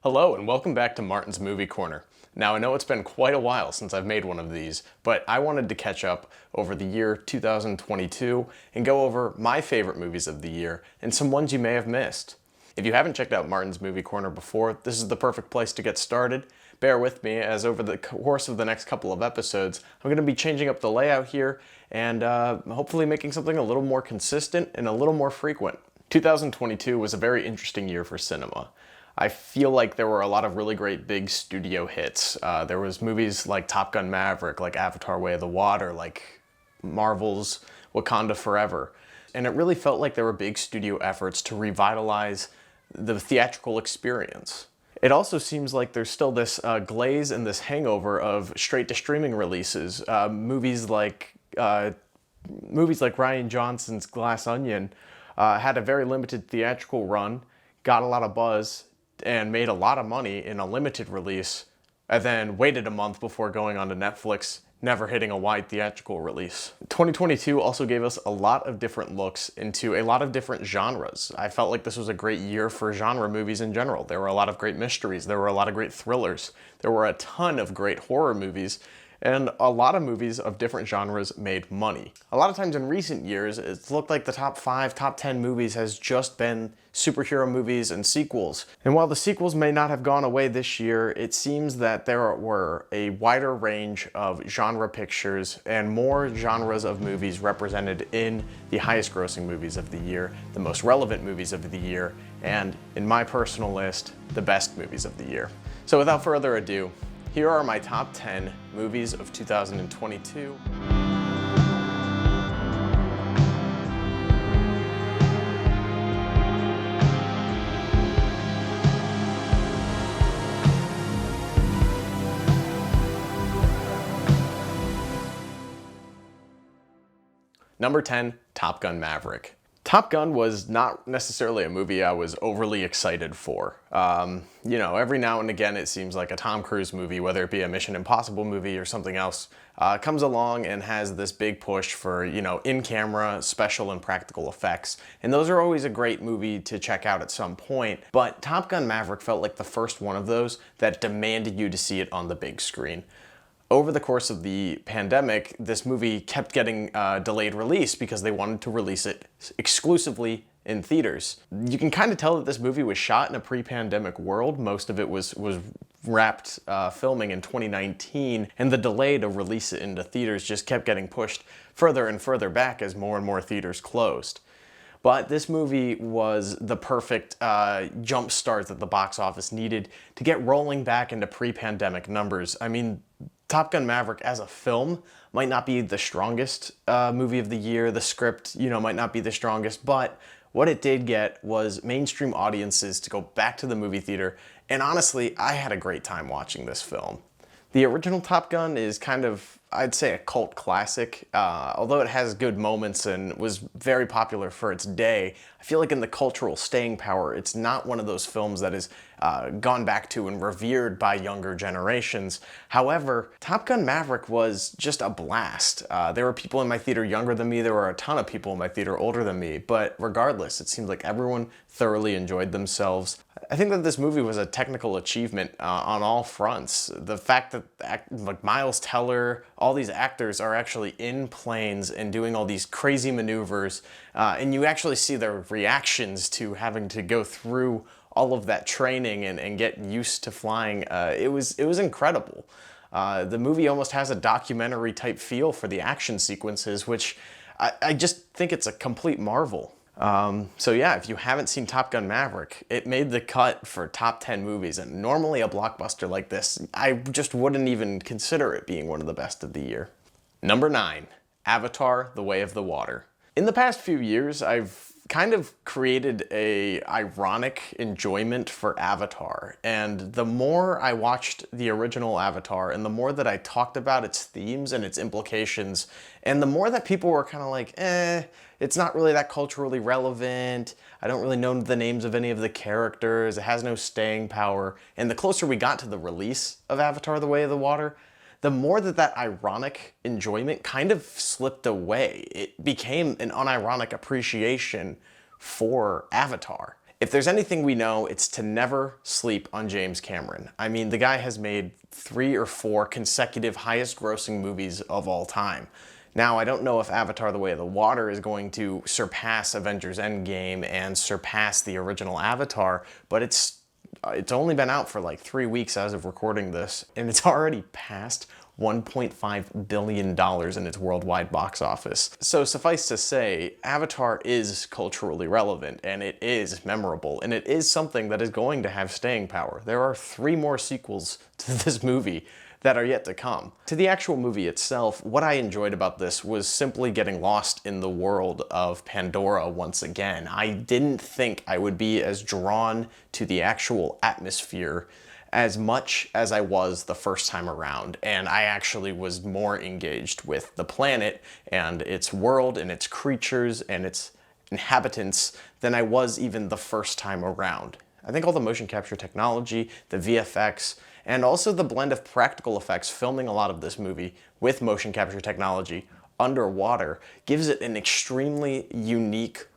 Hello and welcome back to Martin's Movie Corner. Now I know it's been quite a while since I've made one of these, but I wanted to catch up over the year 2022 and go over my favorite movies of the year and some ones you may have missed. If you haven't checked out Martin's Movie Corner before, this is the perfect place to get started. Bear with me as over the course of the next couple of episodes, I'm going to be changing up the layout here and hopefully making something a little more consistent and a little more frequent. 2022 was a very interesting year for cinema. I feel like there were a lot of really great big studio hits. There was movies like Top Gun Maverick, like Avatar: Way of the Water, like Marvel's Wakanda Forever. And it really felt like there were big studio efforts to revitalize the theatrical experience. It also seems like there's still this glaze and this hangover of straight-to-streaming releases. Movies like Rian Johnson's Glass Onion had a very limited theatrical run, got a lot of buzz, and made a lot of money in a limited release, and then waited a month before going onto Netflix, never hitting a wide theatrical release. 2022 also gave us a lot of different looks into a lot of different genres. I felt like this was a great year for genre movies in general. There were a lot of great mysteries, there were a lot of great thrillers, there were a ton of great horror movies, and a lot of movies of different genres made money. A lot of times in recent years, it's looked like the top 5, top 10 movies has just been superhero movies and sequels. And while the sequels may not have gone away this year, it seems that there were a wider range of genre pictures and more genres of movies represented in the highest grossing movies of the year, the most relevant movies of the year, and in my personal list, the best movies of the year. So without further ado, here are my top 10 movies of 2022. Number 10, Top Gun Maverick. Top Gun was not necessarily a movie I was overly excited for. Every now and again it seems like a Tom Cruise movie, whether it be a Mission Impossible movie or something else, comes along and has this big push for, in-camera special and practical effects. And those are always a great movie to check out at some point. But Top Gun Maverick felt like the first one of those that demanded you to see it on the big screen. Over the course of the pandemic, this movie kept getting delayed release because they wanted to release it exclusively in theaters. You can kind of tell that this movie was shot in a pre-pandemic world. Most of it was wrapped filming in 2019, and the delay to release it into theaters just kept getting pushed further and further back as more and more theaters closed. But this movie was the perfect jump start that the box office needed to get rolling back into pre-pandemic numbers. I mean, Top Gun Maverick as a film might not be the strongest movie of the year. The script, might not be the strongest, but what it did get was mainstream audiences to go back to the movie theater. And honestly, I had a great time watching this film. The original Top Gun is kind of, I'd say, a cult classic. Although it has good moments and was very popular for its day, I feel like in the cultural staying power, it's not one of those films that is gone back to and revered by younger generations. However, Top Gun Maverick was just a blast. There were people in my theater younger than me, there were a ton of people in my theater older than me, but regardless, it seemed like everyone thoroughly enjoyed themselves. I think that this movie was a technical achievement on all fronts. The fact that like Miles Teller, all these actors are actually in planes and doing all these crazy maneuvers, and you actually see their reactions to having to go through all of that training and get used to flying. It was incredible. The movie almost has a documentary type feel for the action sequences, which I just think it's a complete marvel. So yeah, if you haven't seen Top Gun Maverick, it made the cut for top 10 movies, and normally a blockbuster like this, I just wouldn't even consider it being one of the best of the year. Number 9, Avatar: The Way of the Water. In the past few years, I've kind of created a ironic enjoyment for Avatar, and the more I watched the original Avatar and the more that I talked about its themes and its implications, and the more that people were kind of like, it's not really that culturally relevant, I don't really know the names of any of the characters, it has no staying power, and the closer we got to the release of Avatar: The Way of the Water, the more that ironic enjoyment kind of slipped away. It became an unironic appreciation for Avatar. If there's anything we know, it's to never sleep on James Cameron. I mean, the guy has made 3 or 4 consecutive highest grossing movies of all time. Now, I don't know if Avatar: The Way of the Water is going to surpass Avengers: Endgame and surpass the original Avatar, but it's only been out for like 3 weeks as of recording this, and it's already passed $1.5 billion in its worldwide box office. So suffice to say, Avatar is culturally relevant, and it is memorable, and it is something that is going to have staying power. There are 3 more sequels to this movie that are yet to come. To the actual movie itself, what I enjoyed about this was simply getting lost in the world of Pandora once again. I didn't think I would be as drawn to the actual atmosphere as much as I was the first time around, and I actually was more engaged with the planet and its world and its creatures and its inhabitants than I was even the first time around. I think all the motion capture technology, the VFX, and also the blend of practical effects filming a lot of this movie with motion capture technology underwater gives it an extremely unique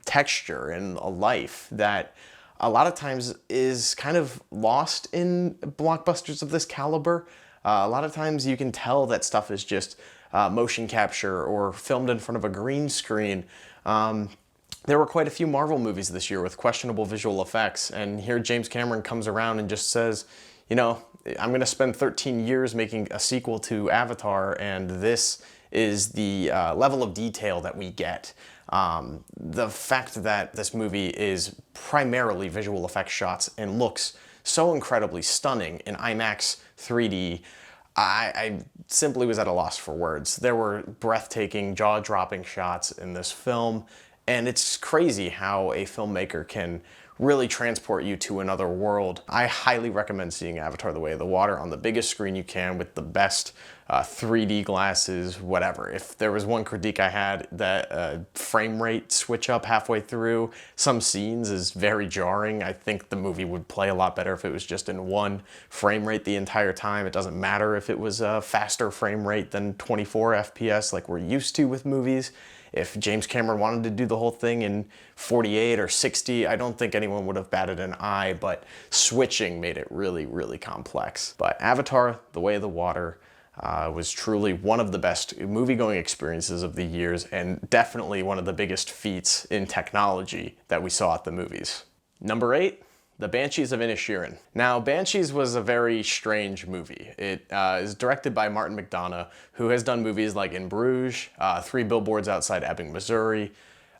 texture and a life that a lot of times is kind of lost in blockbusters of this caliber. A lot of times you can tell that stuff is just motion capture or filmed in front of a green screen. There were quite a few Marvel movies this year with questionable visual effects, and here James Cameron comes around and just says, you know, I'm going to spend 13 years making a sequel to Avatar, and this is the level of detail that we get. The fact that this movie is primarily visual effects shots and looks so incredibly stunning in IMAX 3D, I simply was at a loss for words. There were breathtaking, jaw-dropping shots in this film, and it's crazy how a filmmaker can really transport you to another world. I highly recommend seeing Avatar: The Way of the Water on the biggest screen you can with the best 3D glasses, whatever. If there was one critique I had, that frame rate switch up halfway through some scenes is very jarring. I think the movie would play a lot better if it was just in one frame rate the entire time. It doesn't matter if it was a faster frame rate than 24 FPS like we're used to with movies. If James Cameron wanted to do the whole thing in 48 or 60, I don't think anyone would have batted an eye, but switching made it really, really complex. But Avatar: The Way of the Water was truly one of the best movie-going experiences of the years, and definitely one of the biggest feats in technology that we saw at the movies. Number 8, The Banshees of Inisherin. Now, Banshees was a very strange movie. It is directed by Martin McDonagh, who has done movies like In Bruges, 3 Billboards Outside Ebbing, Missouri.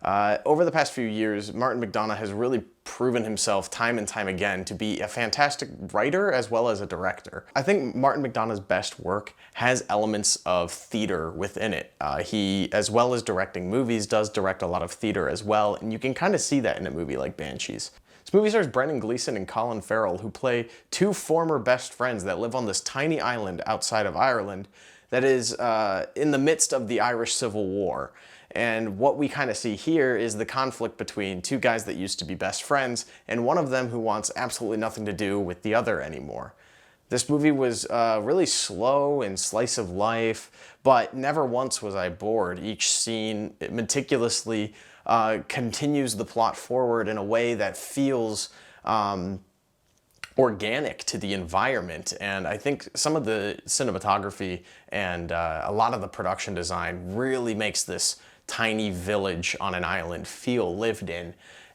Over the past few years, Martin McDonagh has really proven himself time and time again to be a fantastic writer as well as a director. I think Martin McDonagh's best work has elements of theater within it. He, as well as directing movies, does direct a lot of theater as well, and you can kind of see that in a movie like Banshees. This movie stars Brendan Gleeson and Colin Farrell, who play 2 former best friends that live on this tiny island outside of Ireland that is in the midst of the Irish Civil War. And what we kind of see here is the conflict between 2 guys that used to be best friends, and one of them who wants absolutely nothing to do with the other anymore. This movie was really slow and slice of life, but never once was I bored. Each scene meticulously continues the plot forward in a way that feels organic to the environment, and I think some of the cinematography and a lot of the production design really makes this tiny village on an island feel lived in.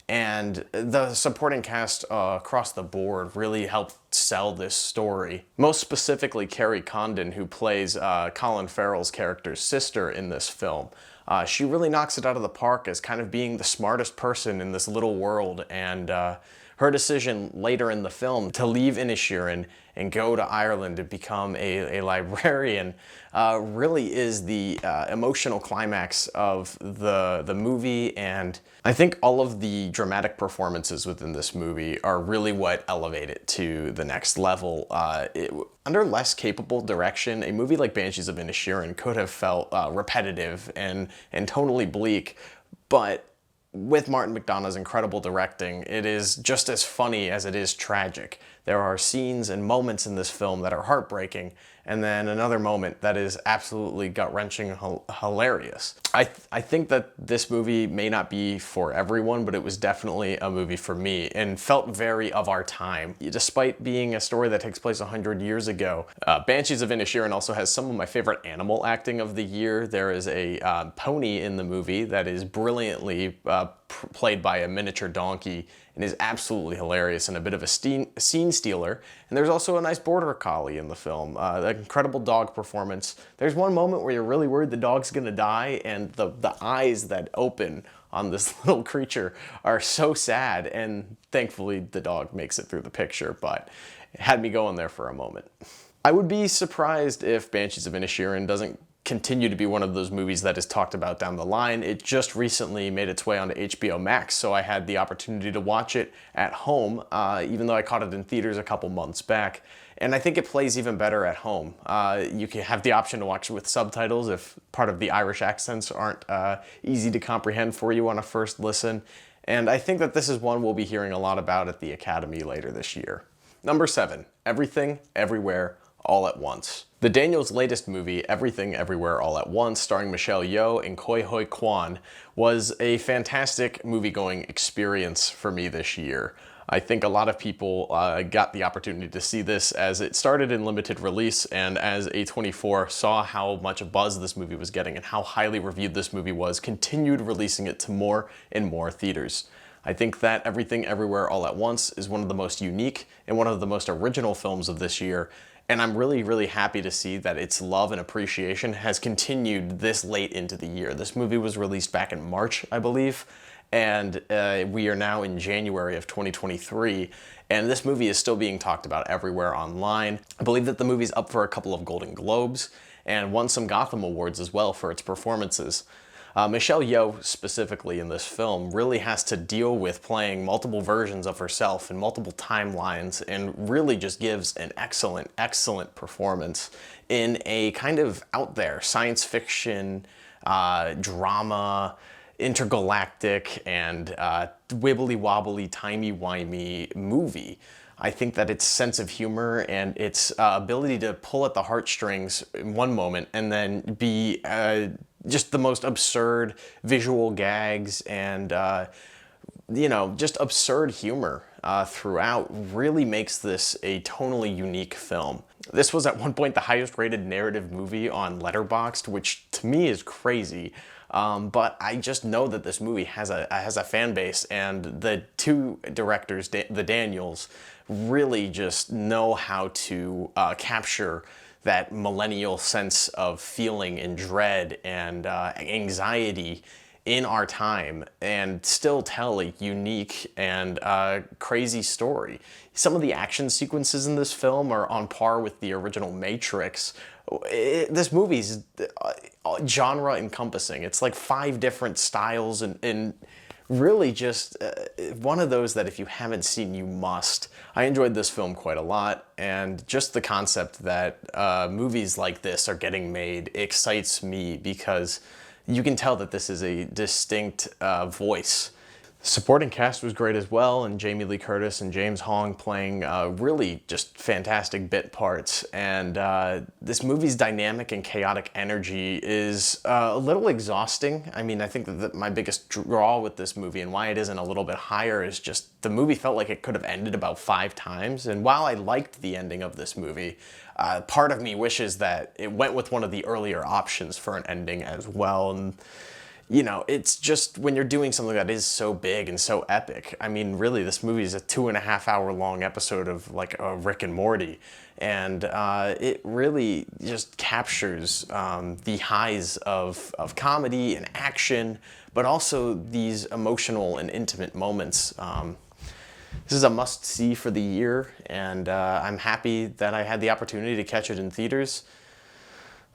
And the supporting cast across the board really helped sell this story. Most specifically, Kerry Condon, who plays Colin Farrell's character's sister in this film. She really knocks it out of the park as kind of being the smartest person in this little world, and her decision later in the film to leave Inisherin and go to Ireland to become a librarian really is the emotional climax of the movie, and I think all of the dramatic performances within this movie are really what elevate it to the next level. Under less capable direction, a movie like Banshees of Inisherin could have felt repetitive and tonally bleak, but with Martin McDonagh's incredible directing, it is just as funny as it is tragic. There are scenes and moments in this film that are heartbreaking, and then another moment that is absolutely gut-wrenching hilarious. I think that this movie may not be for everyone, but it was definitely a movie for me and felt very of our time. Despite being a story that takes place 100 years ago, Banshees of Inisherin also has some of my favorite animal acting of the year. There is a pony in the movie that is brilliantly played by a miniature donkey and is absolutely hilarious and a bit of a scene stealer. And there's also a nice border collie in the film. An incredible dog performance. There's one moment where you're really worried the dog's gonna die, and the eyes that open on this little creature are so sad, and thankfully the dog makes it through the picture, but it had me going there for a moment. I would be surprised if Banshees of Inisherin doesn't continue to be one of those movies that is talked about down the line. It just recently made its way onto HBO Max, so I had the opportunity to watch it at home, even though I caught it in theaters a couple months back. And I think it plays even better at home. You can have the option to watch it with subtitles if part of the Irish accents aren't easy to comprehend for you on a first listen. And I think that this is one we'll be hearing a lot about at the Academy later this year. Number 7, Everything, Everywhere, All at Once. The Daniels' latest movie, Everything Everywhere All at Once, starring Michelle Yeoh and Koi Hoi Kwan, was a fantastic movie-going experience for me this year. I think a lot of people got the opportunity to see this as it started in limited release, and as A24 saw how much buzz this movie was getting and how highly reviewed this movie was, continued releasing it to more and more theaters. I think that Everything Everywhere All at Once is one of the most unique and one of the most original films of this year, and I'm really, really happy to see that its love and appreciation has continued this late into the year. This movie was released back in March, I believe, and we are now in January of 2023, and this movie is still being talked about everywhere online. I believe that the movie's up for a couple of Golden Globes and won some Gotham Awards as well for its performances. Michelle Yeoh, specifically in this film, really has to deal with playing multiple versions of herself in multiple timelines, and really just gives an excellent, excellent performance in a kind of out there science fiction, drama, intergalactic, and wibbly-wobbly, timey-wimey movie. I think that its sense of humor and its ability to pull at the heartstrings in one moment and then be just the most absurd visual gags and, just absurd humor throughout really makes this a tonally unique film. This was at one point the highest rated narrative movie on Letterboxd, which to me is crazy. But I just know that this movie has a fan base, and the two directors, the Daniels, really just know how to capture that millennial sense of feeling and dread and anxiety in our time and still tell a unique and crazy story. Some of the action sequences in this film are on par with the original Matrix. This movie's genre encompassing. It's like 5 different styles and really just one of those that if you haven't seen, you must. I enjoyed this film quite a lot, and just the concept that movies like this are getting made excites me because you can tell that this is a distinct voice. Supporting cast was great as well, and Jamie Lee Curtis and James Hong playing really just fantastic bit parts. And this movie's dynamic and chaotic energy is a little exhausting. I mean, I think that my biggest draw with this movie and why it isn't a little bit higher is just the movie felt like it could have ended about 5 times. And while I liked the ending of this movie, part of me wishes that it went with one of the earlier options for an ending as well. And it's just when you're doing something that is so big and so epic. I mean, really, this movie is a 2.5-hour long episode of like a Rick and Morty. And it really just captures the highs of comedy and action, but also these emotional and intimate moments. This is a must-see for the year, and I'm happy that I had the opportunity to catch it in theaters.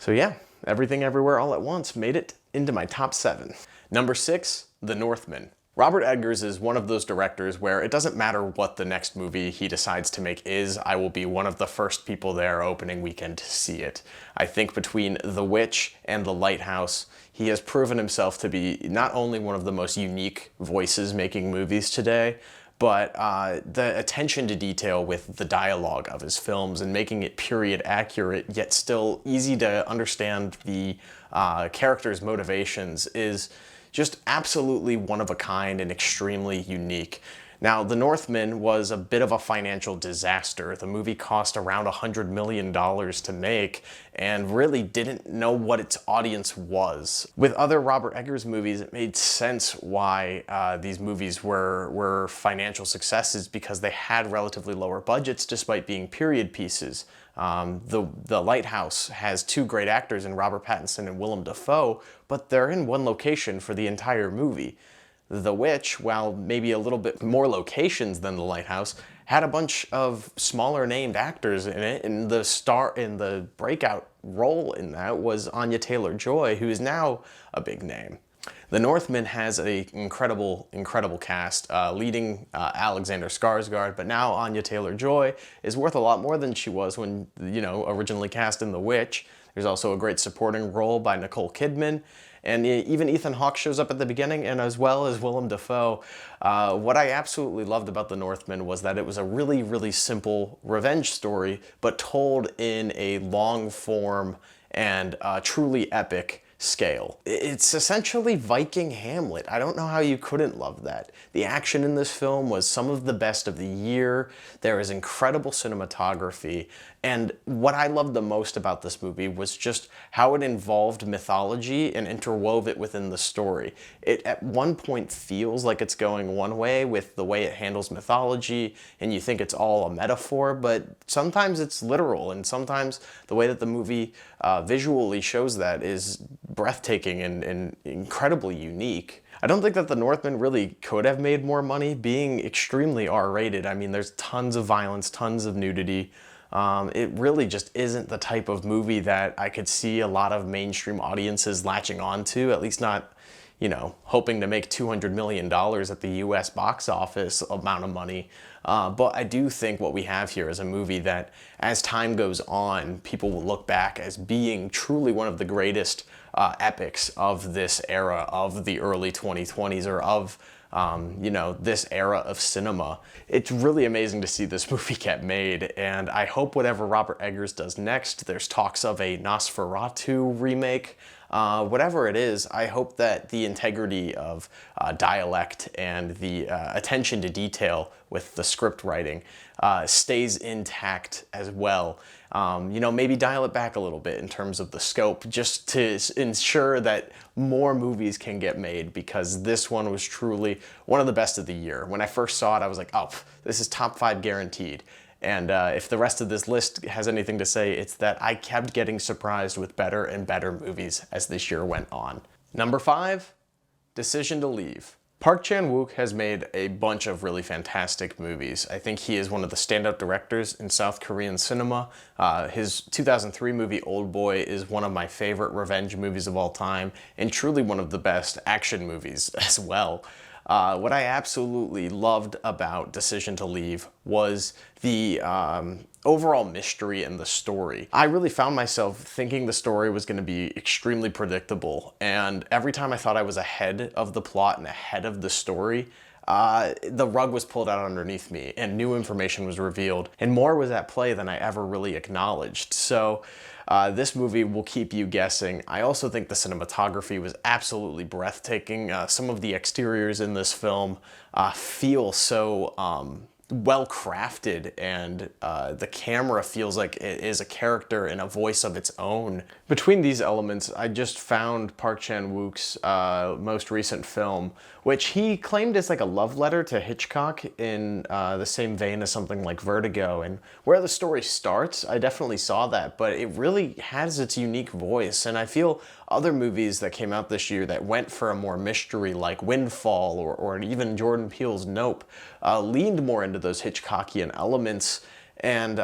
So yeah, Everything Everywhere All at Once made it into my top 7. Number 6, The Northman. Robert Eggers is one of those directors where it doesn't matter what the next movie he decides to make is, I will be one of the first people there opening weekend to see it. I think between The Witch and The Lighthouse, he has proven himself to be not only one of the most unique voices making movies today, but the attention to detail with the dialogue of his films and making it period accurate yet still easy to understand the characters' motivations is just absolutely one of a kind and extremely unique. Now, The Northman was a bit of a financial disaster. The movie cost around $100 million to make and really didn't know what its audience was. With other Robert Eggers movies, it made sense why these movies were financial successes because they had relatively lower budgets despite being period pieces. The Lighthouse has two great actors in Robert Pattinson and Willem Dafoe, but they're in one location for the entire movie. The Witch, while maybe a little bit more locations than The Lighthouse, had a bunch of smaller named actors in it, and the breakout role in that was Anya Taylor-Joy, who is now a big name. The Northman has an incredible cast, leading Alexander Skarsgård, but now Anya Taylor-Joy is worth a lot more than she was when, originally cast in The Witch. There's also a great supporting role by Nicole Kidman, and even Ethan Hawke shows up at the beginning, and as well as Willem Dafoe. What I absolutely loved about The Northman was that it was a really simple revenge story, but told in a long form and truly epic scale. It's essentially Viking Hamlet. I don't know how you couldn't love that. The action in this film was some of the best of the year. There is incredible cinematography, and what I loved the most about this movie was just how it involved mythology and interwove it within the story. It at one point feels like it's going one way with the way it handles mythology, and you think it's all a metaphor, but sometimes it's literal, and sometimes the way that the movie visually shows that is breathtaking and incredibly unique. I don't think that The Northman really could have made more money, being extremely R-rated. I mean, there's tons of violence, tons of nudity. It really just isn't the type of movie that I could see a lot of mainstream audiences latching onto, at least not, hoping to make $200 million at the US box office amount of money. But I do think what we have here is a movie that, as time goes on, people will look back as being truly one of the greatest epics of this era, of the early 2020s, or of this era of cinema. It's really amazing to see this movie get made, and I hope whatever Robert Eggers does next, there's talks of a Nosferatu remake, whatever it is, I hope that the integrity of dialect and the attention to detail with the script writing stays intact as well. Maybe dial it back a little bit in terms of the scope, just to ensure that more movies can get made, because this one was truly one of the best of the year. When I first saw it, I was like, oh, this is top 5 guaranteed. And if the rest of this list has anything to say, it's that I kept getting surprised with better and better movies as this year went on. Number 5, Decision to Leave. Park Chan-wook has made a bunch of really fantastic movies. I think he is one of the standout directors in South Korean cinema. His 2003 movie Oldboy is one of my favorite revenge movies of all time, and truly one of the best action movies as well. What I absolutely loved about Decision to Leave was the overall mystery in the story. I really found myself thinking the story was going to be extremely predictable, and every time I thought I was ahead of the plot and ahead of the story, the rug was pulled out underneath me and new information was revealed, and more was at play than I ever really acknowledged. So this movie will keep you guessing. I also think the cinematography was absolutely breathtaking. Some of the exteriors in this film feel so well crafted, and the camera feels like it is a character and a voice of its own. Between these elements, I just found Park Chan-wook's most recent film, which he claimed is like a love letter to Hitchcock in the same vein as something like Vertigo. And where the story starts, I definitely saw that, but it really has its unique voice. And I feel other movies that came out this year that went for a more mystery, like Windfall or even Jordan Peele's Nope, leaned more into those Hitchcockian elements. and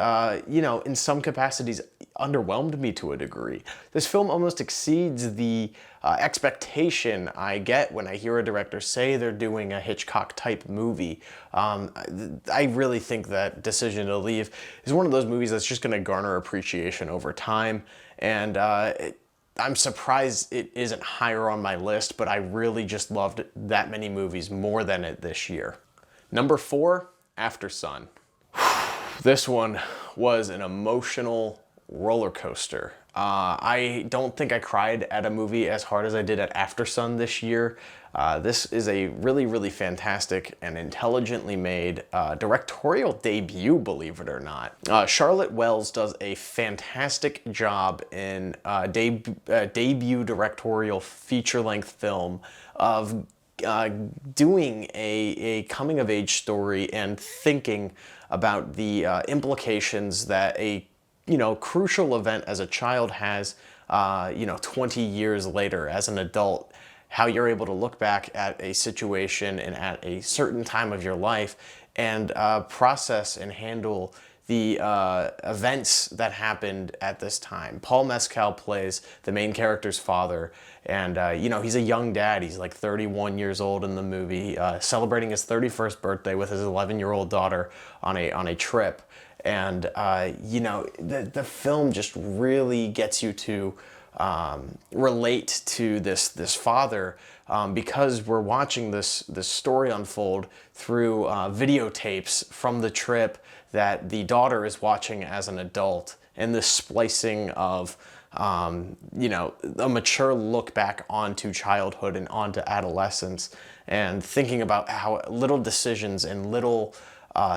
you know, in some capacities underwhelmed me to a degree. This film almost exceeds the expectation I get when I hear a director say they're doing a Hitchcock type movie. I really think that Decision to Leave is one of those movies that's just going to garner appreciation over time, and I'm surprised it isn't higher on my list, but I really just loved that many movies more than it this year. Number 4, After Sun. This one was an emotional roller coaster. I don't think I cried at a movie as hard as I did at After Sun this year. This is a really, really fantastic and intelligently made directorial debut, believe it or not. Charlotte Wells does a fantastic job in debut directorial feature-length film of doing a coming-of-age story and thinking about the implications that a crucial event as a child has 20 years later as an adult, how you're able to look back at a situation and at a certain time of your life and process and handle the events that happened at this time. Paul Mescal plays the main character's father, and he's a young dad. He's like 31 years old in the movie, celebrating his 31st birthday with his 11-year-old daughter on a trip. And the film just really gets you to relate to this father because we're watching this story unfold through videotapes from the trip that the daughter is watching as an adult, and this splicing of a mature look back onto childhood and onto adolescence, and thinking about how little decisions and little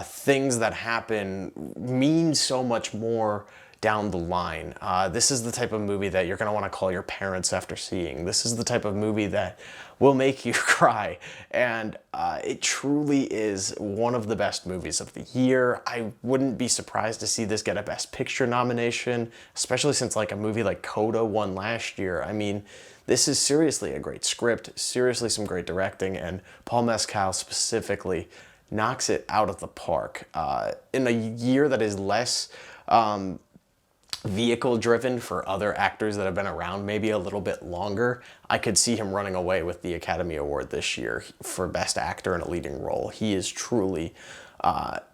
things that happen mean so much more down the line. This is the type of movie that you're going to want to call your parents after seeing. This is the type of movie that will make you cry, and it truly is one of the best movies of the year. I wouldn't be surprised to see this get a Best Picture nomination, especially since like a movie like Coda won last year. I mean, this is seriously a great script, seriously some great directing, and Paul Mescal specifically knocks it out of the park. In a year that is less vehicle driven for other actors that have been around maybe a little bit longer, I could see him running away with the Academy Award this year for Best Actor in a Leading Role. He is truly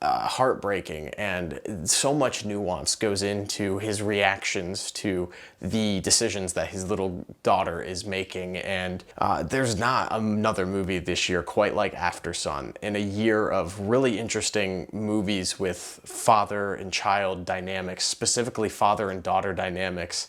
heartbreaking, and so much nuance goes into his reactions to the decisions that his little daughter is making, and there's not another movie this year quite like After Sun. In a year of really interesting movies with father and child dynamics, specifically father and daughter dynamics,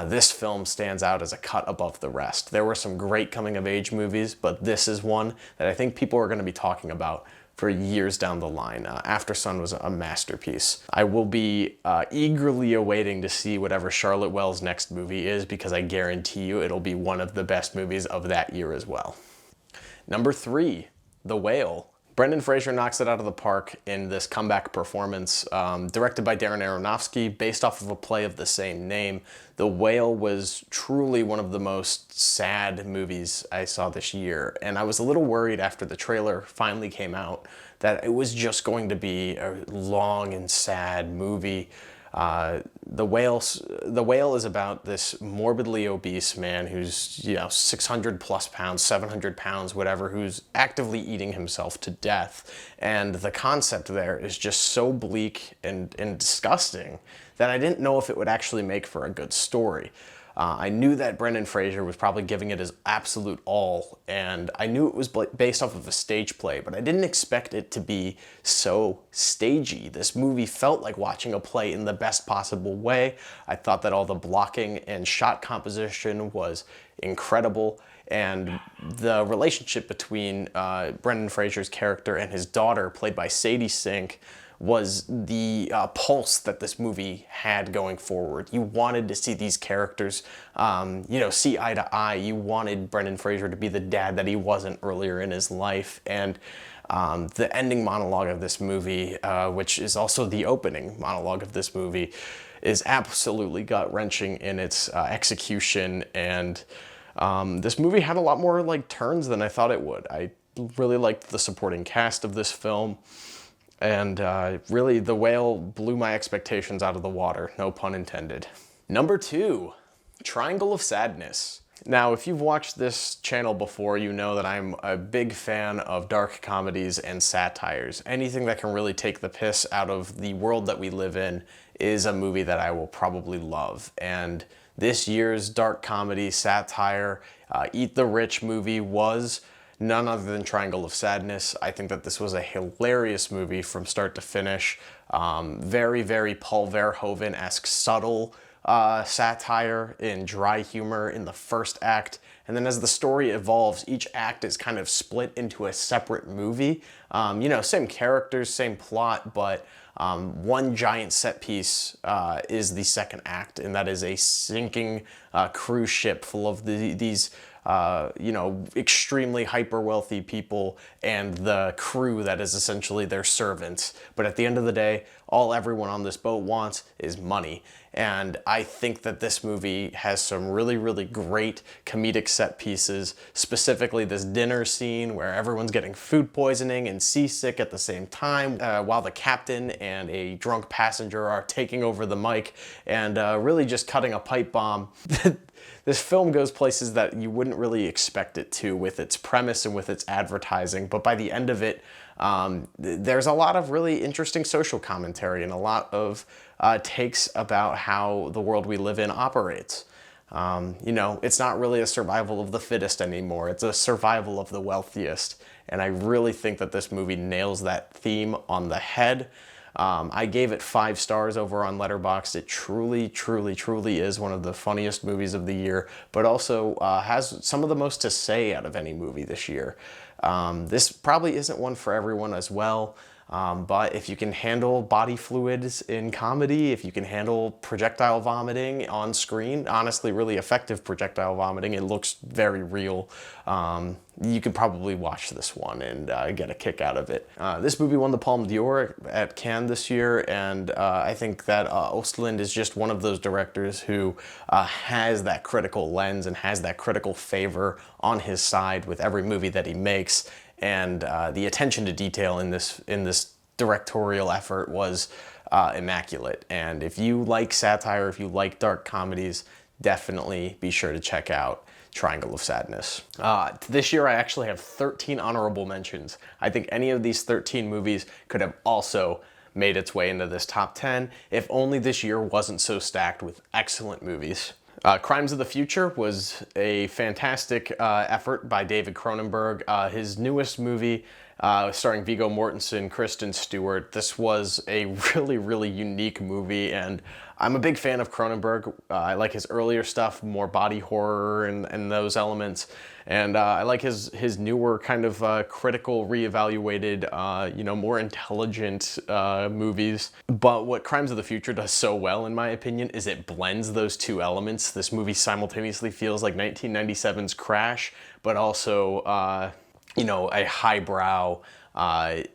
this film stands out as a cut above the rest. There were some great coming-of-age movies, but this is one that I think people are going to be talking about for years down the line. After Sun was a masterpiece. I will be eagerly awaiting to see whatever Charlotte Wells' next movie is, because I guarantee you it'll be one of the best movies of that year as well. Number 3, The Whale. Brendan Fraser knocks it out of the park in this comeback performance, directed by Darren Aronofsky, based off of a play of the same name. The Whale was truly one of the most sad movies I saw this year, and I was a little worried after the trailer finally came out that it was just going to be a long and sad movie. The Whale is about this morbidly obese man who's 600 plus pounds, 700 pounds, whatever, who's actively eating himself to death. And the concept there is just so bleak and disgusting that I didn't know if it would actually make for a good story. I knew that Brendan Fraser was probably giving it his absolute all, and I knew it was based off of a stage play, but I didn't expect it to be so stagey. This movie felt like watching a play in the best possible way. I thought that all the blocking and shot composition was incredible, and the relationship between Brendan Fraser's character and his daughter, played by Sadie Sink, was the pulse that this movie had going forward. You wanted to see these characters, see eye to eye. You wanted Brendan Fraser to be the dad that he wasn't earlier in his life. And the ending monologue of this movie, which is also the opening monologue of this movie, is absolutely gut-wrenching in its execution. And this movie had a lot more turns than I thought it would. I really liked the supporting cast of this film. And really, The Whale blew my expectations out of the water, no pun intended. Number 2, Triangle of Sadness. Now, if you've watched this channel before, you know that I'm a big fan of dark comedies and satires. Anything that can really take the piss out of the world that we live in is a movie that I will probably love. And this year's dark comedy satire, Eat the Rich movie was none other than Triangle of Sadness. I think that this was a hilarious movie from start to finish. Very, very Paul Verhoeven-esque subtle satire and dry humor in the first act. And then as the story evolves, each act is kind of split into a separate movie. You know, same characters, same plot, but one giant set piece is the second act, and that is a sinking cruise ship full of these you know, extremely hyper wealthy people and the crew that is essentially their servants. But at the end of the day, all everyone on this boat wants is money. And I think that this movie has some really, really great comedic set pieces, specifically this dinner scene where everyone's getting food poisoning and seasick at the same time, while the captain and a drunk passenger are taking over the mic and really just cutting a pipe bomb. This film goes places that you wouldn't really expect it to with its premise and with its advertising, but by the end of it, there's a lot of really interesting social commentary and a lot of takes about how the world we live in operates. You know, it's not really a survival of the fittest anymore, it's a survival of the wealthiest, and I really think that this movie nails that theme on the head. I gave it 5 stars over on Letterboxd. It truly, truly, truly is one of the funniest movies of the year, but also has some of the most to say out of any movie this year. This probably isn't one for everyone as well, but if you can handle body fluids in comedy, if you can handle projectile vomiting on screen, honestly really effective projectile vomiting, it looks very real, you could probably watch this one and get a kick out of it. This movie won the Palme d'Or at Cannes this year, and I think that Östlund is just one of those directors who has that critical lens and has that critical favor on his side with every movie that he makes, and the attention to detail in this directorial effort was immaculate. And if you like satire, if you like dark comedies, definitely be sure to check out Triangle of Sadness. This year I actually have 13 honorable mentions. I think any of these 13 movies could have also made its way into this top 10 if only this year wasn't so stacked with excellent movies. Crimes of the Future was a fantastic effort by David Cronenberg. His newest movie, starring Viggo Mortensen, Kristen Stewart. This was a really, really unique movie, and I'm a big fan of Cronenberg. I like his earlier stuff, more body horror and those elements. And I like his newer kind of critical, reevaluated, you know, more intelligent movies. But what Crimes of the Future does so well, in my opinion, is it blends those two elements. This movie simultaneously feels like 1997's Crash, but also, you know, a highbrow,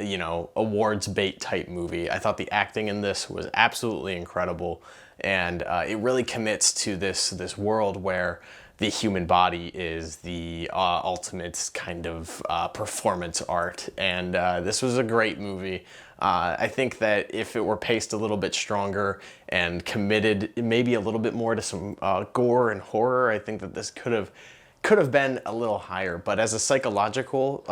you know, awards bait type movie. I thought the acting in this was absolutely incredible, and it really commits to this world where the human body is the ultimate kind of performance art, and this was a great movie. I think that if it were paced a little bit stronger and committed maybe a little bit more to some gore and horror, I think that this could have been a little higher. But as a psychological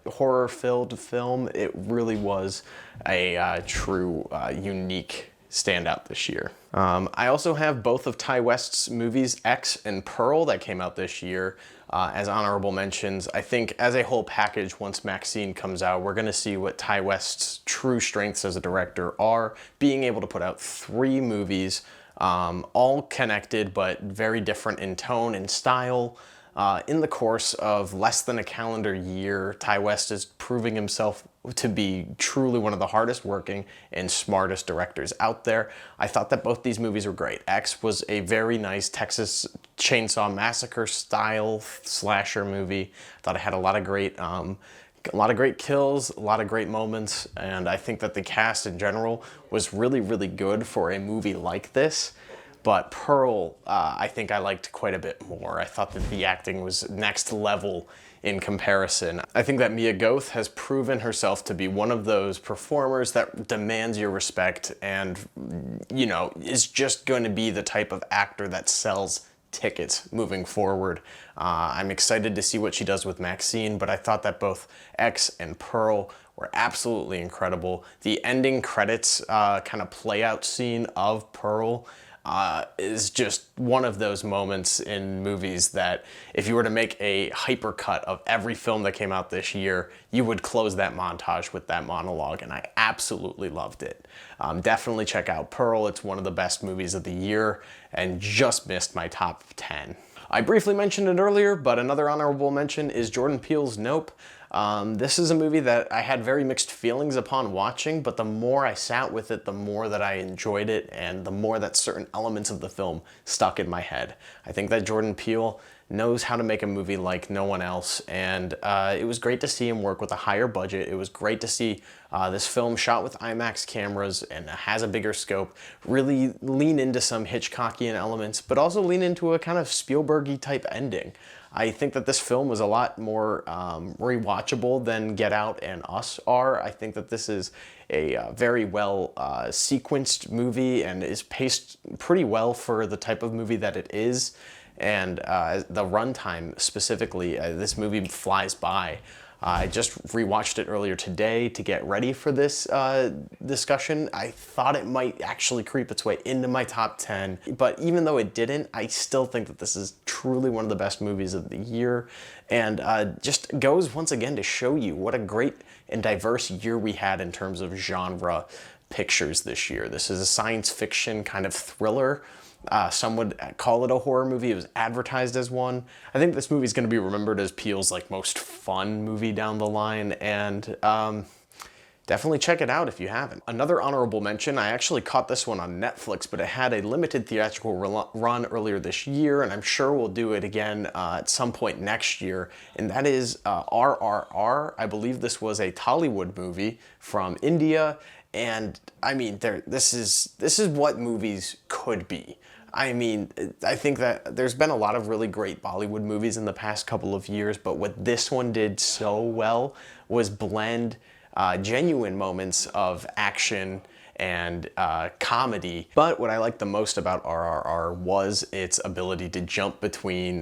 horror-filled film, it really was a true unique standout this year. I also have both of Ty West's movies, X and Pearl, that came out this year as honorable mentions. I think as a whole package, once Maxine comes out, we're gonna see what Ty West's true strengths as a director are, being able to put out 3 movies, all connected but very different in tone and style. In the course of less than a calendar year, Ty West is proving himself to be truly one of the hardest working and smartest directors out there. I thought that both these movies were great. X was a very nice Texas Chainsaw Massacre style slasher movie. I thought it had a lot of great kills, a lot of great moments, and I think that the cast in general was really, really good for a movie like this. But Pearl, I think I liked quite a bit more. I thought that the acting was next level in comparison. I think that Mia Goth has proven herself to be one of those performers that demands your respect and, you know, is just going to be the type of actor that sells tickets moving forward. I'm excited to see what she does with Maxine, but I thought that both X and Pearl were absolutely incredible. The ending credits kind of play out scene of Pearl is just one of those moments in movies that if you were to make a hypercut of every film that came out this year, you would close that montage with that monologue, and I absolutely loved it. Definitely check out Pearl. It's one of the best movies of the year and just missed my top 10. I briefly mentioned it earlier, but another honorable mention is Jordan Peele's Nope. This is a movie that I had very mixed feelings upon watching, but the more I sat with it, the more that I enjoyed it, and the more that certain elements of the film stuck in my head. I think that Jordan Peele knows how to make a movie like no one else, and it was great to see him work with a higher budget. It was great to see this film shot with IMAX cameras and has a bigger scope, really lean into some Hitchcockian elements, but also lean into a kind of Spielberg-y type ending. I think that this film was a lot more rewatchable than Get Out and Us are. I think that this is a very well sequenced movie and is paced pretty well for the type of movie that it is. And the runtime specifically, this movie flies by. I just rewatched it earlier today to get ready for this discussion. I thought it might actually creep its way into my top 10, but even though it didn't, I still think that this is truly one of the best movies of the year, and just goes once again to show you what a great and diverse year we had in terms of genre pictures this year. This is a science fiction kind of thriller. Some would call it a horror movie. It was advertised as one. I think this movie is going to be remembered as Peele's like most fun movie down the line, and definitely check it out if you haven't. Another honorable mention, I actually caught this one on Netflix, but it had a limited theatrical run earlier this year, and I'm sure we'll do it again at some point next year, and that is RRR. I believe this was a Tollywood movie from India, and I mean, this is what movies could be. I mean, I think that there's been a lot of really great Bollywood movies in the past couple of years, but what this one did so well was blend genuine moments of action and comedy. But what I liked the most about RRR was its ability to jump between,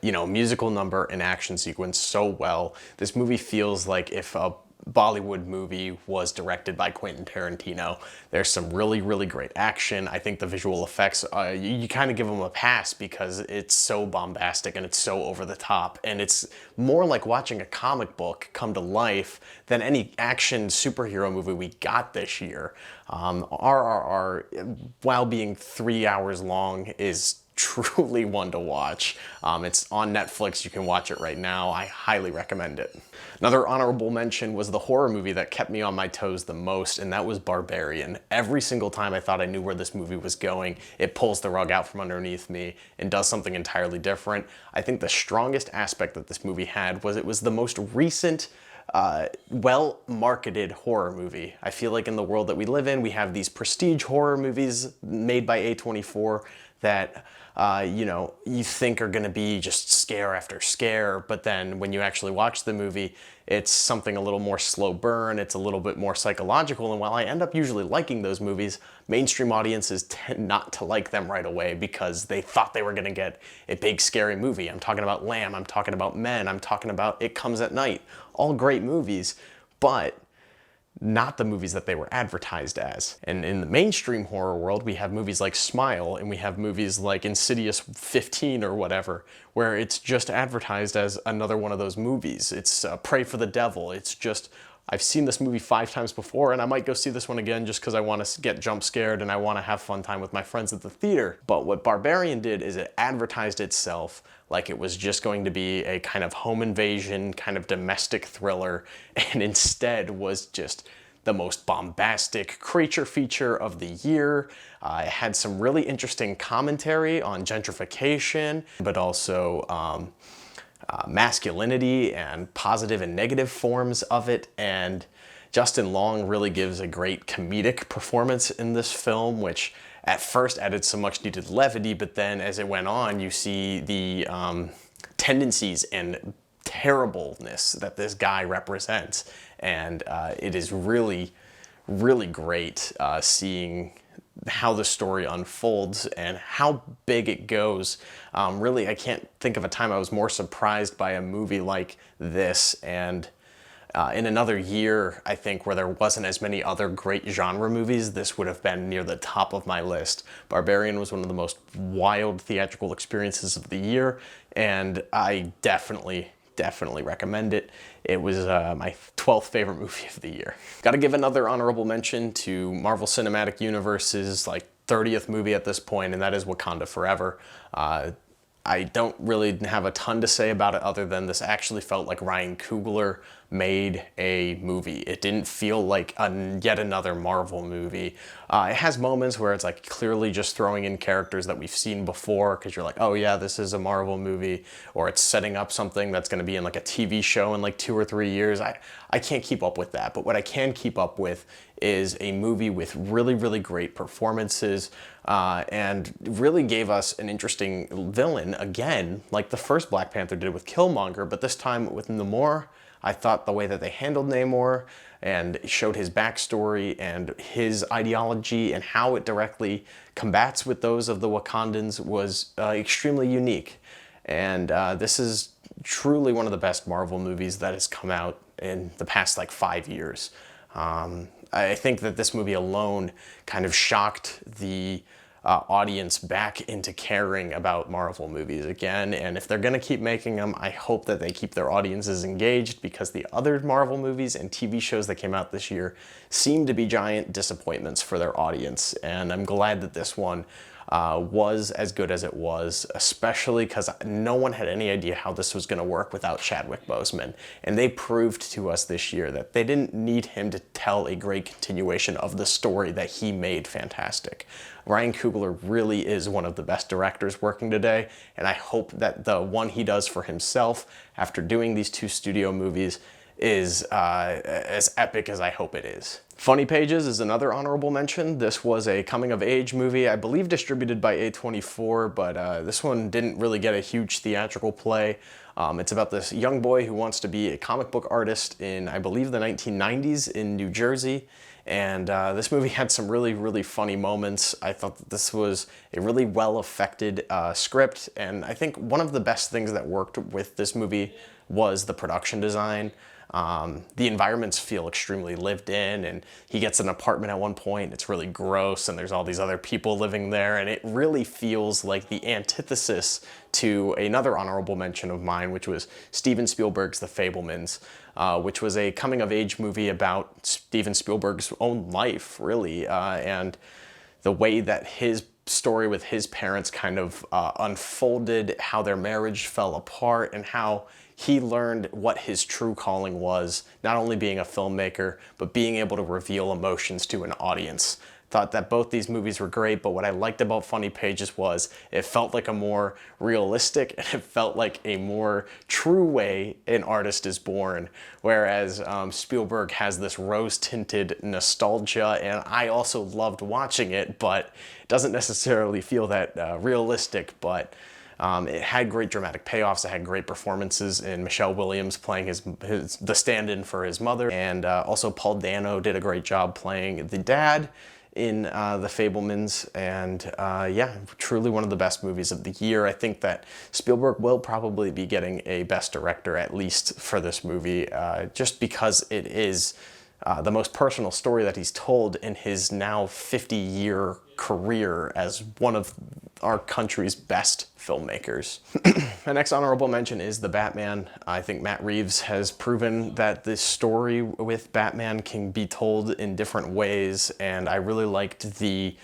musical number and action sequence so well. This movie feels like if a Bollywood movie was directed by Quentin Tarantino. There's some really, really great action. I think the visual effects, you kind of give them a pass because it's so bombastic and it's so over the top. And it's more like watching a comic book come to life than any action superhero movie we got this year. RRR, while being 3 hours long, is truly one to watch. It's on Netflix. You can watch it right now. I highly recommend it. Another honorable mention was the horror movie that kept me on my toes the most, and that was Barbarian. Every single time I thought I knew where this movie was going, it pulls the rug out from underneath me and does something entirely different. I think the strongest aspect that this movie had was it was the most recent well-marketed horror movie. I feel like in the world that we live in, we have these prestige horror movies made by A24 that you think are going to be just scare after scare, but then when you actually watch the movie, it's something a little more slow burn, it's a little bit more psychological, and while I end up usually liking those movies, mainstream audiences tend not to like them right away because they thought they were going to get a big scary movie. I'm talking about Lamb, I'm talking about Men, I'm talking about It Comes at Night. All great movies, but not the movies that they were advertised as. And in the mainstream horror world, we have movies like Smile, and we have movies like Insidious 15 or whatever, where it's just advertised as another one of those movies. It's Pray for the Devil. It's just, I've seen this movie 5 times before, and I might go see this one again just because I want to get jump scared and I want to have fun time with my friends at the theater. But what Barbarian did is it advertised itself like it was just going to be a kind of home invasion, kind of domestic thriller, and instead was just the most bombastic creature feature of the year. It had some really interesting commentary on gentrification, but also masculinity and positive and negative forms of it. And Justin Long really gives a great comedic performance in this film, which at first added some much needed levity, but then as it went on, you see the tendencies and terribleness that this guy represents. And it is really, really great seeing how the story unfolds and how big it goes. Really, I can't think of a time I was more surprised by a movie like this. And in another year, I think, where there wasn't as many other great genre movies, this would have been near the top of my list. Barbarian was one of the most wild theatrical experiences of the year, and I definitely recommend it. It was my 12th favorite movie of the year. Gotta give another honorable mention to Marvel Cinematic Universe's 30th movie at this point, and that is Wakanda Forever. I don't really have a ton to say about it other than this actually felt like Ryan Coogler made a movie. It didn't feel like yet another Marvel movie. It has moments where it's clearly just throwing in characters that we've seen before because you're like, oh yeah, this is a Marvel movie, or it's setting up something that's going to be in a TV show in 2 or 3 years. I can't keep up with that, but what I can keep up with is a movie with really, really great performances and really gave us an interesting villain again, like the first Black Panther did with Killmonger, but this time with Namor. I thought the way that they handled Namor and showed his backstory and his ideology and how it directly combats with those of the Wakandans was extremely unique. And this is truly one of the best Marvel movies that has come out in the past 5 years. I think that this movie alone kind of shocked the audience back into caring about Marvel movies again, and if they're gonna keep making them, I hope that they keep their audiences engaged, because the other Marvel movies and TV shows that came out this year seem to be giant disappointments for their audience, and I'm glad that this one was as good as it was, especially because no one had any idea how this was going to work without Chadwick Boseman. And they proved to us this year that they didn't need him to tell a great continuation of the story that he made fantastic. Ryan Coogler really is one of the best directors working today, and I hope that the one he does for himself after doing these 2 studio movies is as epic as I hope it is. Funny Pages is another honorable mention. This was a coming-of-age movie, I believe distributed by A24, but this one didn't really get a huge theatrical play. It's about this young boy who wants to be a comic book artist in, I believe, the 1990s in New Jersey. And this movie had some really, really funny moments. I thought that this was a really well-affected script, and I think one of the best things that worked with this movie was the production design. The environments feel extremely lived in, and he gets an apartment at one point, it's really gross, and there's all these other people living there, and it really feels like the antithesis to another honorable mention of mine, which was Steven Spielberg's The Fabelmans, which was a coming-of-age movie about Steven Spielberg's own life, really, and the way that his story with his parents kind of unfolded, how their marriage fell apart, and how he learned what his true calling was, not only being a filmmaker, but being able to reveal emotions to an audience. Thought that both these movies were great, but what I liked about Funny Pages was it felt like a more realistic, and it felt like a more true way an artist is born, whereas Spielberg has this rose-tinted nostalgia, and I also loved watching it, but it doesn't necessarily feel that realistic, but it had great dramatic payoffs. It had great performances in Michelle Williams playing the stand-in for his mother, and also Paul Dano did a great job playing the dad in The Fabelmans, and yeah, truly one of the best movies of the year. I think that Spielberg will probably be getting a Best Director, at least for this movie, just because it is the most personal story that he's told in his now 50-year career as one of our country's best filmmakers. My next honorable mention is The Batman. I think Matt Reeves has proven that this story with Batman can be told in different ways, and I really liked the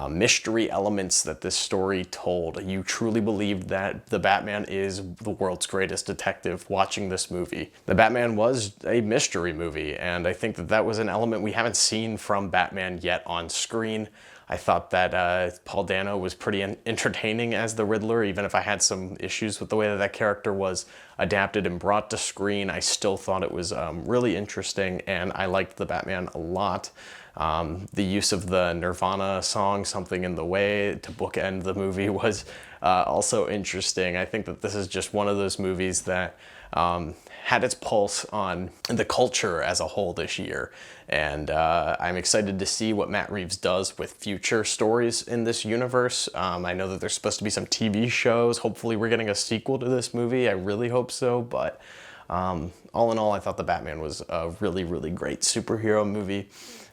mystery elements that this story told. You truly believed that the Batman is the world's greatest detective watching this movie. The Batman was a mystery movie, and I think that that was an element we haven't seen from Batman yet on screen. I thought that Paul Dano was pretty entertaining as the Riddler, even if I had some issues with the way that that character was adapted and brought to screen. I still thought it was really interesting, and I liked the Batman a lot. The use of the Nirvana song, Something in the Way, to bookend the movie was also interesting. I think that this is just one of those movies that had its pulse on the culture as a whole this year. And I'm excited to see what Matt Reeves does with future stories in this universe. I know that there's supposed to be some TV shows. Hopefully we're getting a sequel to this movie. I really hope so. But all in all, I thought The Batman was a really, really great superhero movie.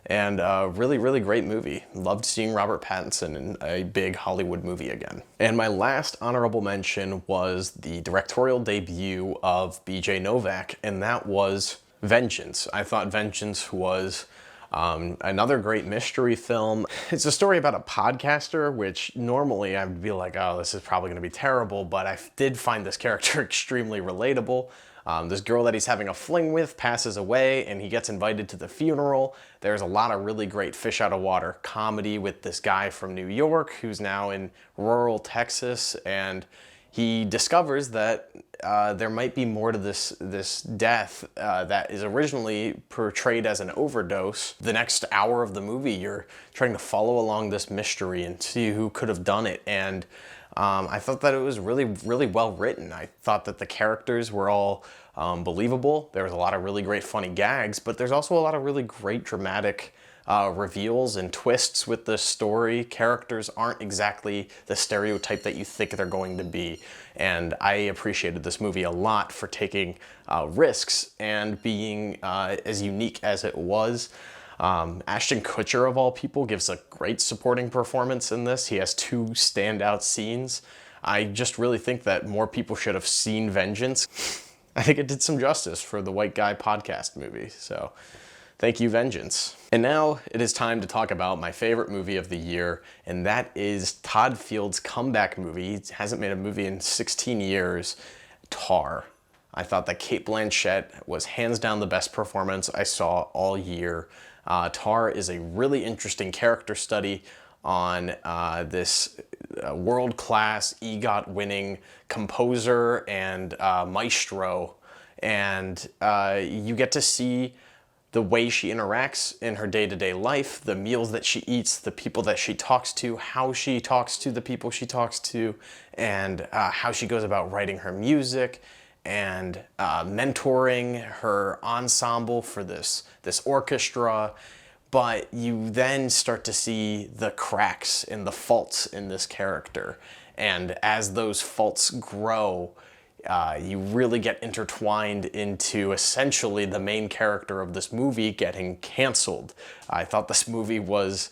And a really, really great movie. Loved seeing Robert Pattinson in a big Hollywood movie again. And my last honorable mention was the directorial debut of B.J. Novak, and that was Vengeance. I thought Vengeance was another great mystery film. It's a story about a podcaster, which normally I'd be like, oh, this is probably gonna be terrible, but I did find this character extremely relatable. This girl that he's having a fling with passes away and he gets invited to the funeral. There's a lot of really great fish out of water comedy with this guy from New York who's now in rural Texas, and he discovers that there might be more to this death that is originally portrayed as an overdose. The next hour of the movie, you're trying to follow along this mystery and see who could have done it. And I thought that it was really, really well written. I thought that the characters were all believable. There was a lot of really great funny gags, but there's also a lot of really great dramatic reveals and twists with the story. Characters aren't exactly the stereotype that you think they're going to be. And I appreciated this movie a lot for taking risks and being as unique as it was. Ashton Kutcher, of all people, gives a great supporting performance in this. He has 2 standout scenes. I just really think that more people should have seen Vengeance. I think it did some justice for the White Guy podcast movie, so thank you, Vengeance. And now it is time to talk about my favorite movie of the year, and that is Todd Field's comeback movie. He hasn't made a movie in 16 years, Tar. I thought that Cate Blanchett was hands down the best performance I saw all year. Tar is a really interesting character study on this world-class EGOT-winning composer and maestro, and you get to see the way she interacts in her day-to-day life, the meals that she eats, the people that she talks to, how she talks to the people she talks to, and how she goes about writing her music, and mentoring her ensemble for this orchestra. But you then start to see the cracks and the faults in this character. And as those faults grow, you really get intertwined into essentially the main character of this movie getting canceled. I thought this movie was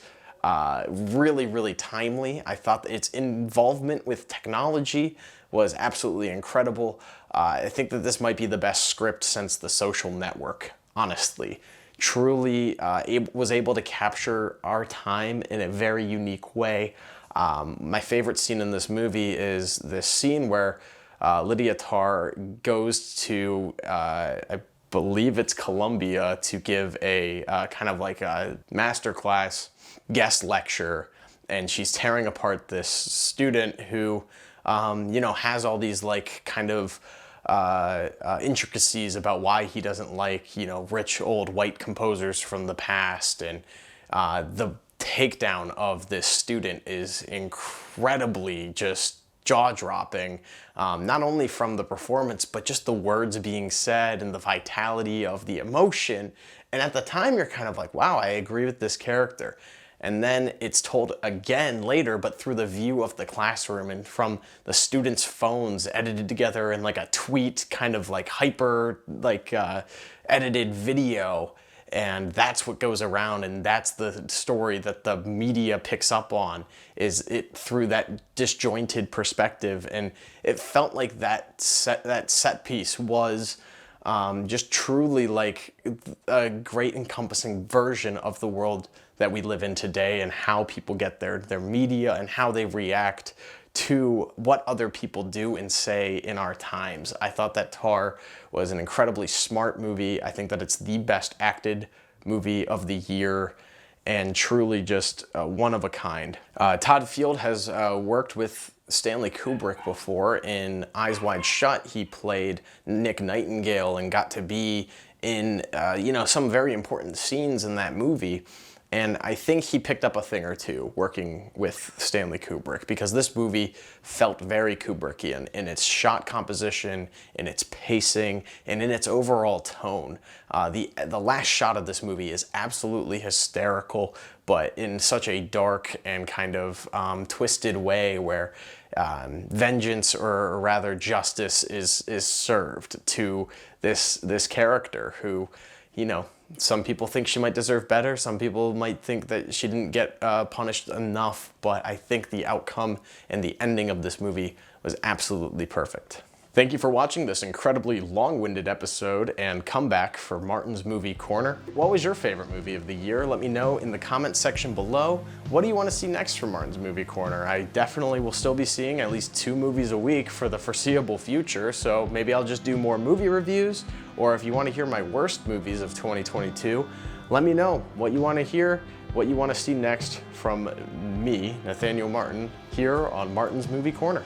really, really timely. I thought its involvement with technology was absolutely incredible. I think that this might be the best script since The Social Network, honestly. Truly was able to capture our time in a very unique way. My favorite scene in this movie is this scene where Lydia Tarr goes to, I believe it's Columbia, to give a kind of like a masterclass guest lecture, and she's tearing apart this student who, you know, has all these like kind of intricacies about why he doesn't like, you know, rich old white composers from the past. And the takedown of this student is incredibly just jaw-dropping, not only from the performance, but just the words being said and the vitality of the emotion. And at the time, you're kind of like, wow, I agree with this character. And then it's told again later, but through the view of the classroom and from the students' phones edited together in like a tweet, kind of like hyper, like edited video. And that's what goes around, and that's the story that the media picks up on, is it through that disjointed perspective. And it felt like that set piece was just truly like a great encompassing version of the world that we live in today, and how people get their media and how they react to what other people do and say in our times. I thought that Tar was an incredibly smart movie. I think that it's the best acted movie of the year, and truly just one of a kind. Todd Field has worked with Stanley Kubrick before. In Eyes Wide Shut, he played Nick Nightingale and got to be in you know, some very important scenes in that movie. And I think he picked up a thing or two working with Stanley Kubrick, because this movie felt very Kubrickian in its shot composition, in its pacing, and in its overall tone. The last shot of this movie is absolutely hysterical, but in such a dark and kind of twisted way where vengeance, or rather justice, is served to this character who, you know, some people think she might deserve better. Some people might think that she didn't get punished enough, but I think the outcome and the ending of this movie was absolutely perfect. Thank you for watching this incredibly long-winded episode and comeback for Martin's Movie Corner. What was your favorite movie of the year? Let me know in the comments section below. What do you want to see next from Martin's Movie Corner? I definitely will still be seeing at least 2 movies a week for the foreseeable future, so maybe I'll just do more movie reviews, or if you want to hear my worst movies of 2022, let me know what you want to hear, what you want to see next from me, Nathaniel Martin, here on Martin's Movie Corner.